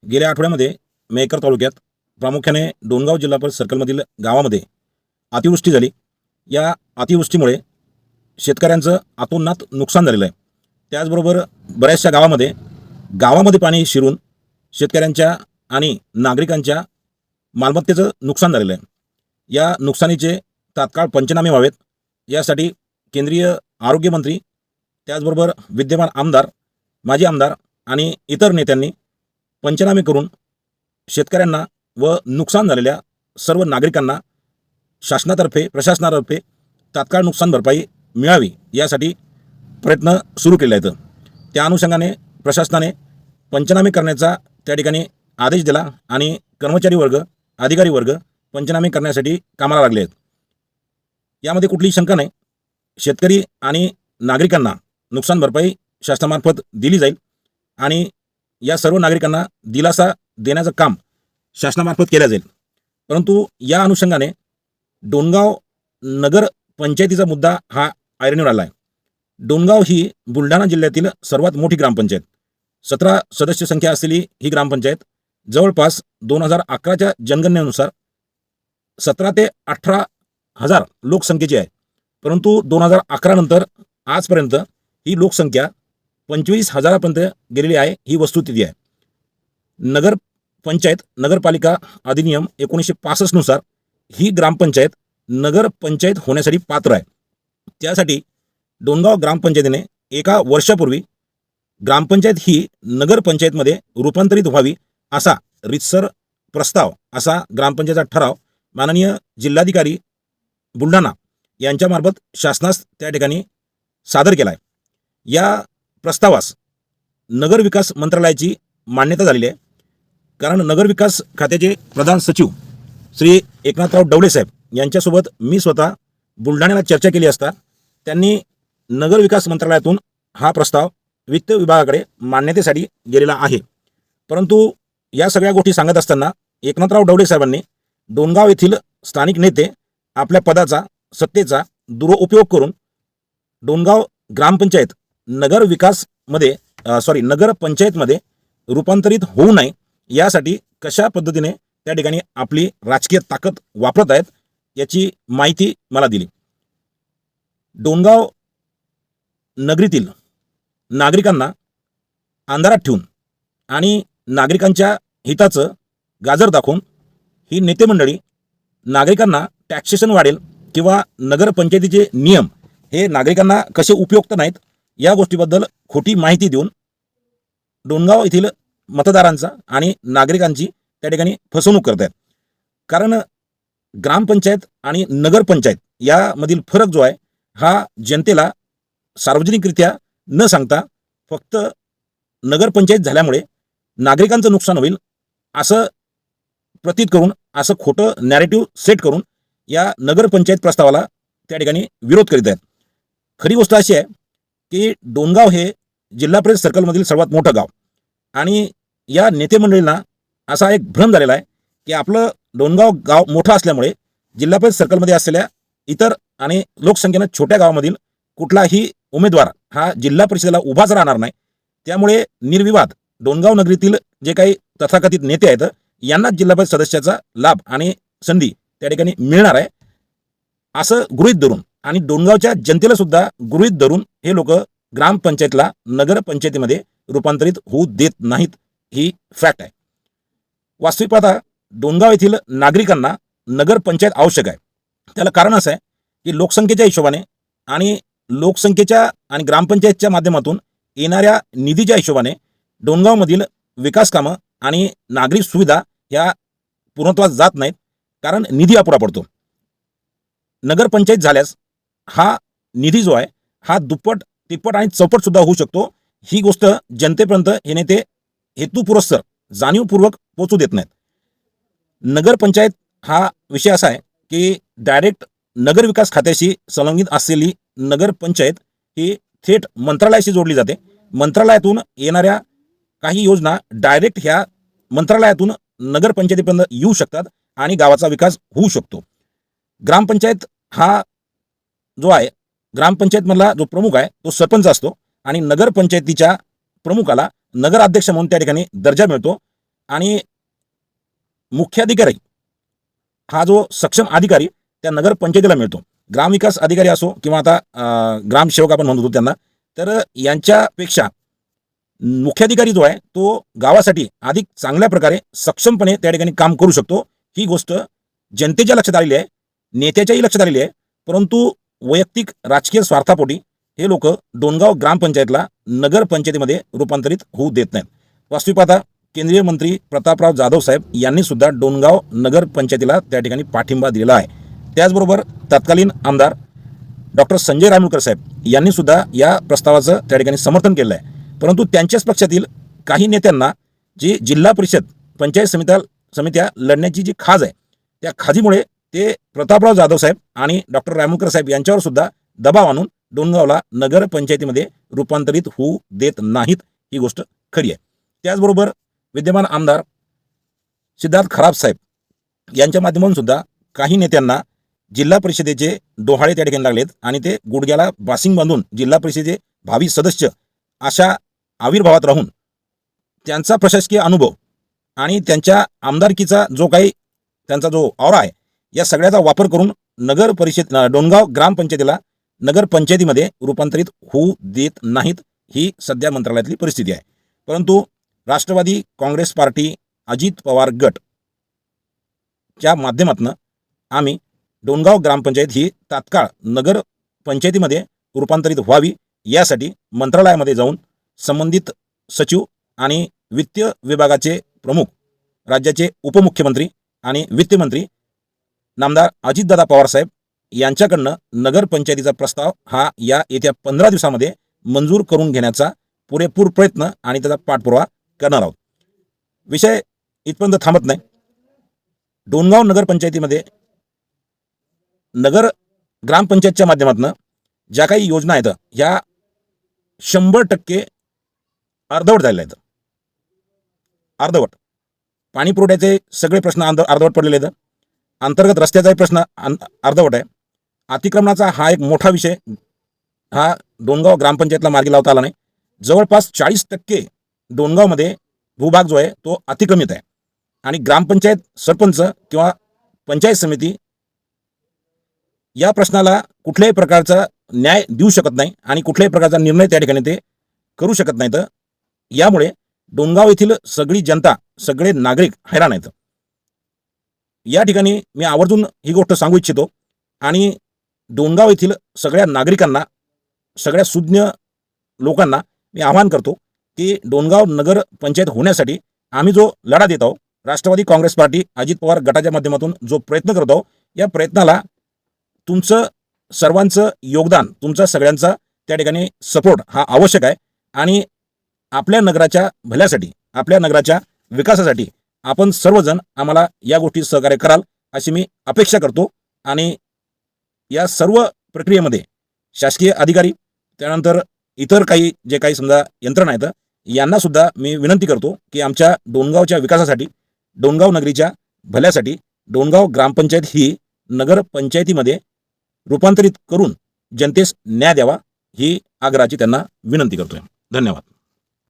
गेल्या आठवड्यामध्ये मेहकर तालुक्यात प्रामुख्याने डोणगाव जिल्हा परिषद सर्कलमधील गावामध्ये अतिवृष्टी झाली. या अतिवृष्टीमुळे शेतकऱ्यांचं अतोनात नुकसान झालेलं आहे. त्याचबरोबर बऱ्याचशा गावामध्ये पाणी शिरून शेतकऱ्यांच्या आणि नागरिकांच्या मालमत्तेचं नुकसान झालेलं आहे. या नुकसानीचे तात्काळ पंचनामे व्हावेत यासाठी केंद्रीय आरोग्यमंत्री, त्याचबरोबर विद्यमान आमदार, माजी आमदार आणि इतर नेत्यांनी पंचनामे करून शेतकऱ्यांना व नुकसान झालेल्या सर्व नागरिकांना शासनातर्फे, प्रशासनातर्फे तात्काळ नुकसान भरपाई मिळावी यासाठी प्रयत्न सुरू केले आहेत. त्या अनुषंगाने प्रशासनाने पंचनामे करण्याचा त्या ठिकाणी आदेश दिला आणि कर्मचारी वर्ग, अधिकारी वर्ग पंचनामे करण्यासाठी कामाला लागले आहेत. यामध्ये कुठलीही शंका नाही. शेतकरी आणि नागरिकांना नुकसान भरपाई शासनामार्फत दिली जाईल आणि या सर्व नागरिकांना दिलासा देण्याचं काम शासनामार्फत केलं जाईल. परंतु या अनुषंगाने डोणगाव नगर पंचायतीचा मुद्दा हा ऐरणीवर आला आहे. डोणगाव ही बुलढाणा जिल्ह्यातील सर्वात मोठी ग्रामपंचायत, 17 सदस्य संख्या असलेली ही ग्रामपंचायत जवळपास 2011च्या जनगणनेनुसार 17 ते 18 हजार लोकसंख्येची आहे. परंतु 2011 नंतर आजपर्यंत ही लोकसंख्या 25,000पर्यंत गेलेली आहे. ही वस्तुस्थिती आहे. नगरपालिका अधिनियम 1965 नुसार ही ग्रामपंचायत नगरपंचायत होण्यासाठी पात्र आहे. त्यासाठी डोणगाव ग्रामपंचायतीने एका वर्षापूर्वी ग्रामपंचायत ही नगरपंचायतमध्ये रूपांतरित व्हावी असा रीतसर प्रस्ताव, असा ग्रामपंचायतचा ठराव माननीय जिल्हाधिकारी बुलढाणा यांच्यामार्फत शासनास त्या ठिकाणी सादर केला आहे. या प्रस्तावास नगरविकास मंत्रालयाची मान्यता झालेली आहे. कारण नगरविकास खात्याचे प्रधान सचिव श्री एकनाथराव डवळे साहेब यांच्यासोबत मी स्वतः बुलढाण्याला चर्चा केली असता त्यांनी नगरविकास मंत्रालयातून हा प्रस्ताव वित्त विभागाकडे मान्यतेसाठी गेलेला आहे. परंतु या सगळ्या गोष्टी सांगत असताना एकनाथराव डवळे साहेबांनी डोणगाव येथील स्थानिक नेते आपल्या पदाचा, सत्तेचा दुरुपयोग करून डोणगाव ग्रामपंचायत नगरपंचायतमध्ये रूपांतरित होऊ नये यासाठी कशा पद्धतीने त्या ठिकाणी आपली राजकीय ताकद वापरत आहेत याची माहिती मला दिली. डोणगाव नगरीतील नागरिकांना अंधारात ठेवून आणि नागरिकांच्या हिताचं गाजर दाखवून ही नेते मंडळी नागरिकांना टॅक्सेशन वाढेल किंवा नगरपंचायतीचे नियम हे नागरिकांना कसे उपयुक्त नाहीत या गोष्टीबद्दल खोटी माहिती देऊन डोणगाव येथील मतदारांचा आणि नागरिकांची त्या ठिकाणी फसवणूक करत आहेत. कारण ग्रामपंचायत आणि नगरपंचायत यामधील फरक जो आहे हा जनतेला सार्वजनिकरित्या न सांगता फक्त नगरपंचायत झाल्यामुळे नागरिकांचं नुकसान होईल असं प्रतीत करून, असं खोटं नॅरेटिव्ह सेट करून या नगरपंचायत प्रस्तावाला त्या ठिकाणी विरोध करीत आहेत. खरी गोष्ट अशी आहे की डोणगाव हे जिल्हा परिषद सर्कलमधील सर्वात मोठं गाव आणि या नेते मंडळींना असा एक भ्रम झालेला आहे की आपलं डोणगाव गाव मोठं असल्यामुळे जिल्हा परिषद सर्कलमध्ये असलेल्या इतर आणि लोकसंख्येनं छोट्या गावामधील कुठलाही उमेदवार हा जिल्हा परिषदेला उभाच राहणार नाही. त्यामुळे निर्विवाद डोणगाव नगरीतील जे काही तथाकथित नेते आहेत यांना जिल्हा परिषद सदस्याचा लाभ आणि संधी त्या ठिकाणी मिळणार आहे असं गृहीत धरून आणि डोणगावच्या जनतेला सुद्धा गृहीत धरून हे लोक ग्रामपंचायतला नगरपंचायतीमध्ये रूपांतरित होऊ देत नाहीत. ही फॅक्ट आहे. वास्तविक पाहता डोणगाव येथील नागरिकांना नगरपंचायत आवश्यक आहे. त्याला कारण असं आहे की लोकसंख्येच्या हिशोबाने आणि लोकसंख्येच्या आणि ग्रामपंचायतच्या माध्यमातून येणाऱ्या निधीच्या हिशोबाने डोणगावमधील विकास कामं आणि नागरिक सुविधा ह्या पूर्णत्वास जात नाहीत. कारण निधी अपुरा पडतो. नगरपंचायत झाल्यास हा निधी जो आहे हा दुप्पट, तिप्पट आणि चौपट सुद्धा होऊ शकतो. ही गोष्ट जनतेपर्यंत हे नेते हेतुपुरस्सर, जाणीवपूर्वक पोहोचू देत नाहीत. नगरपंचायत हा विषय असा आहे की डायरेक्ट नगरविकास खात्याशी संलग्नित असलेली नगरपंचायत ही थेट मंत्रालयाशी जोडली जाते. मंत्रालयातून येणाऱ्या काही योजना डायरेक्ट ह्या मंत्रालयातून नगरपंचायतीपर्यंत येऊ शकतात आणि गावाचा विकास होऊ शकतो. ग्रामपंचायत हा जो आहे, ग्रामपंचायतमधला जो प्रमुख आहे तो सरपंच असतो आणि नगरपंचायतीच्या प्रमुखाला नगराध्यक्ष म्हणून त्या ठिकाणी दर्जा मिळतो. आणि मुख्याधिकारी हा जो सक्षम अधिकारी त्या नगरपंचायतीला मिळतो. ग्रामविकास अधिकारी असो किंवा आता ग्रामसेवक आपण म्हणतो त्यांना, तर यांच्यापेक्षा मुख्याधिकारी जो आहे तो गावासाठी अधिक चांगल्या प्रकारे सक्षमपणे त्या ठिकाणी काम करू शकतो. ही गोष्ट जनतेच्या लक्षात आलेली आहे, नेत्याच्याही लक्षात आलेली आहे. परंतु वैयक्तिक राजकीय स्वार्थापोटी हे लोक डोणगाव ग्रामपंचायतला नगरपंचायतीमध्ये रूपांतरित होऊ देत नाहीत. वास्तविक पाहता केंद्रीय मंत्री प्रतापराव जाधव साहेब यांनी सुद्धा डोणगाव नगरपंचायतीला त्या ठिकाणी पाठिंबा दिलेला आहे. त्याचबरोबर तत्कालीन आमदार डॉक्टर संजय रायमुळकर साहेब यांनी सुद्धा या प्रस्तावाचं त्या ठिकाणी समर्थन केलं आहे. परंतु त्यांच्याच पक्षातील काही नेत्यांना जी जिल्हा परिषद पंचायत समित्या लढण्याची जी खाज आहे, त्या खाजीमुळे ते प्रतापराव जाधव साहेब आणि डॉक्टर रायमुळकर साहेब यांच्यावर सुद्धा दबाव आणून डोणगावला नगरपंचायतीमध्ये रूपांतरित होऊ देत नाहीत. ही गोष्ट खरी आहे. त्याचबरोबर विद्यमान आमदार सिद्धार्थ खराब साहेब यांच्या माध्यमातून सुद्धा काही नेत्यांना जिल्हा परिषदेचे डोहाळे त्या ठिकाणी लागलेत आणि ते गुडघ्याला बासिंग बांधून जिल्हा परिषदेचे भावी सदस्य अशा आविर्भावात राहून त्यांचा प्रशासकीय अनुभव आणि त्यांच्या आमदारकीचा जो काही त्यांचा जो ऑरा आहे, या सगळ्याचा वापर करून नगर परिषद डोणगाव ग्रामपंचायतीला नगरपंचायतीमध्ये रूपांतरित होऊ देत नाहीत. ही सध्या मंत्रालयातली परिस्थिती आहे. परंतु राष्ट्रवादी काँग्रेस पार्टी अजित पवार गट च्या माध्यमातून आम्ही डोणगाव ग्रामपंचायत ही तात्काळ नगरपंचायतीमध्ये रूपांतरित व्हावी यासाठी मंत्रालयामध्ये जाऊन संबंधित सचिव आणि वित्त विभागाचे प्रमुख, राज्याचे उपमुख्यमंत्री आणि वित्तमंत्री नामदार अजितदादा पवार साहेब यांच्याकडनं नगरपंचायतीचा प्रस्ताव हा या येत्या 15 दिवसामध्ये मंजूर करून घेण्याचा पुरेपूर प्रयत्न आणि त्याचा पाठपुरावा करणार आहोत. विषय इथपर्यंत थांबत नाही. डोणगाव नगरपंचायतीमध्ये ग्रामपंचायतच्या माध्यमातून ज्या काही योजना आहेत ह्या 100% अर्धवट झालेल्या आहेत. अर्धवट पाणी पुरवठ्याचे सगळे प्रश्न अर्धवट पडलेले आहेत. अंतर्गत रस्त्याचाही प्रश्न अर्धवट आहे. अतिक्रमणाचा हा एक मोठा विषय हा डोणगाव ग्रामपंचायतला मार्गी लावता आला नाही. जवळपास 40% डोणगावमध्ये भूभाग जो आहे तो अतिक्रमित आहे आणि ग्रामपंचायत सरपंच किंवा पंचायत समिती या प्रश्नाला कुठल्याही प्रकारचा न्याय देऊ शकत नाही आणि कुठल्याही प्रकारचा निर्णय त्या ठिकाणी ते करू शकत नाहीत. यामुळे डोणगाव येथील सगळी जनता, सगळे नागरिक हैराण आहेत. या ठिकाणी मी आवर्जून ही गोष्ट सांगू इच्छितो आणि डोणगाव येथील सगळ्या नागरिकांना, सगळ्या सुज्ञ लोकांना मी आवाहन करतो की डोणगाव नगर पंचायत होण्यासाठी आम्ही जो लढा देत आहोत, राष्ट्रवादी काँग्रेस पार्टी अजित पवार गटाच्या माध्यमातून जो प्रयत्न करत आहोत, या प्रयत्नाला तुमचं सर्वांचं योगदान, तुमचा सगळ्यांचा त्या ठिकाणी सपोर्ट हा आवश्यक आहे. आणि आपल्या नगराच्या भल्यासाठी, आपल्या नगराच्या विकासासाठी आपण सर्वजण आम्हाला या गोष्टी सहकार्य कराल अशी मी अपेक्षा करतो. आणि या सर्व प्रक्रियेमध्ये शासकीय अधिकारी, त्यानंतर इतर काही जे काही समजा यंत्रणा आहेत, यांना सुद्धा मी विनंती करतो की आमच्या डोणगावच्या विकासासाठी, डोणगाव नगरीच्या भल्यासाठी डोणगाव ग्रामपंचायत ही नगरपंचायतीमध्ये रूपांतरित करून जनतेस न्याय द्यावा, ही आग्रहाची त्यांना विनंती करतोय. धन्यवाद.